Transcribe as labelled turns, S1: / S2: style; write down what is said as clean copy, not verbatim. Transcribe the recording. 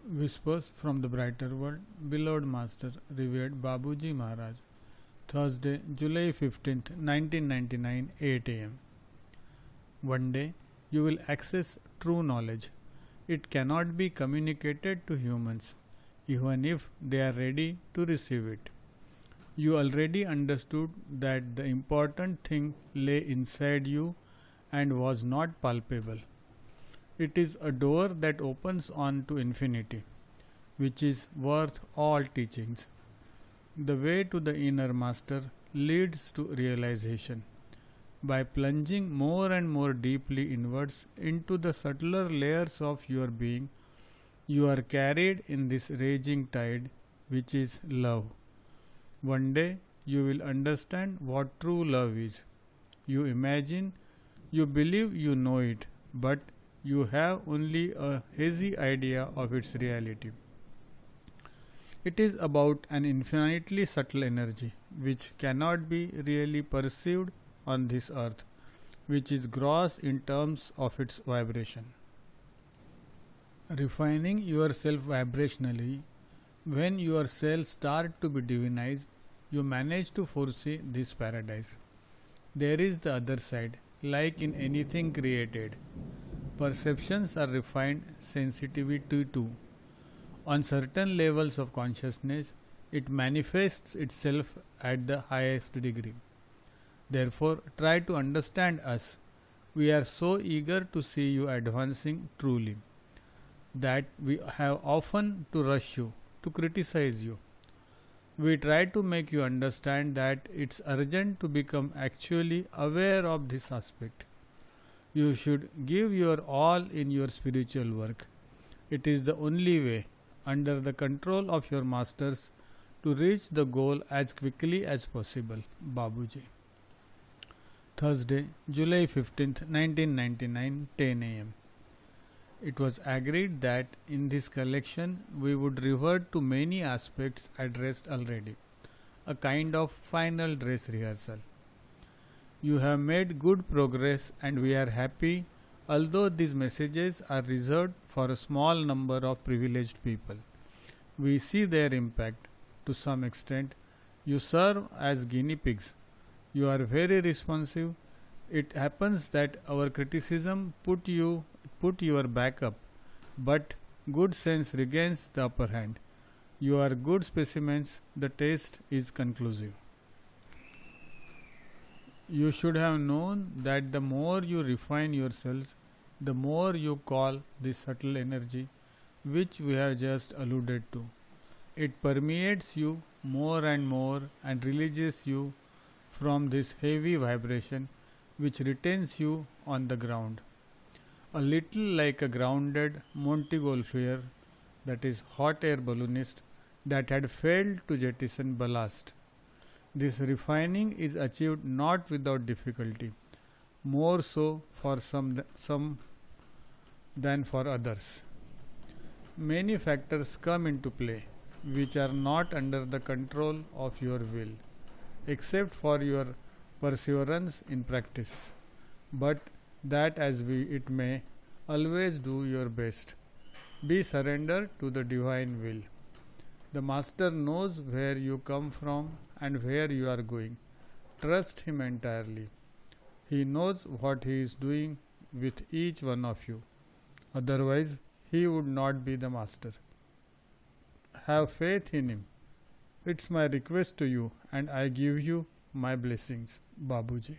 S1: Whispers from the Brighter World, beloved Master, revered Babuji Maharaj, Thursday, July 15th, 1999, 8 am. One day you will access true knowledge. It cannot be communicated to humans, even if they are ready to receive it. You already understood that the important thing lay inside you and was not palpable. It is a door that opens on to infinity, which is worth all teachings. The way to the inner master leads to realization. By plunging more and more deeply inwards into the subtler layers of your being, you are carried in this raging tide, which is love. One day you will understand what true love is. You imagine, you believe you know it, but you have only a hazy idea of its reality. It is about an infinitely subtle energy which cannot be really perceived on this earth, which is gross in terms of its vibration. Refining yourself vibrationally, when your cells start to be divinized, you manage to foresee this paradise. There is the other side, like in anything created. Perceptions are refined sensitivity too. On certain levels of consciousness, it manifests itself at the highest degree. Therefore, try to understand us. We are so eager to see you advancing truly that we have often to rush you, to criticize you. We try to make you understand that it's urgent to become actually aware of this aspect. You should give your all in your spiritual work. It is the only way, under the control of your masters, to reach the goal as quickly as possible. Babuji. Thursday, July 15th, 1999, 10 am. It was agreed that in this collection we would revert to many aspects addressed already, a kind of final dress rehearsal. You have made good progress and we are happy, although these messages are reserved for a small number of privileged people. We see their impact to some extent. You serve as guinea pigs. You are very responsive. It happens that our criticism put your back up, but good sense regains the upper hand. You are good specimens. The test is conclusive. You should have known that the more you refine yourselves, the more you call this subtle energy, which we have just alluded to. It permeates you more and releases you from this heavy vibration which retains you on the ground. A little like a grounded Montgolfier, that is hot air balloonist, that had failed to jettison ballast. This refining is achieved not without difficulty, more so for some than for others. Many factors come into play which are not under the control of your will, except for your perseverance in practice. But that as it may, always do your best. Be surrendered to the divine will. The Master knows where you come from and where you are going. Trust him entirely. He knows what he is doing with each one of you. Otherwise, he would not be the Master. Have faith in him. It's my request to you, and I give you my blessings, Babuji.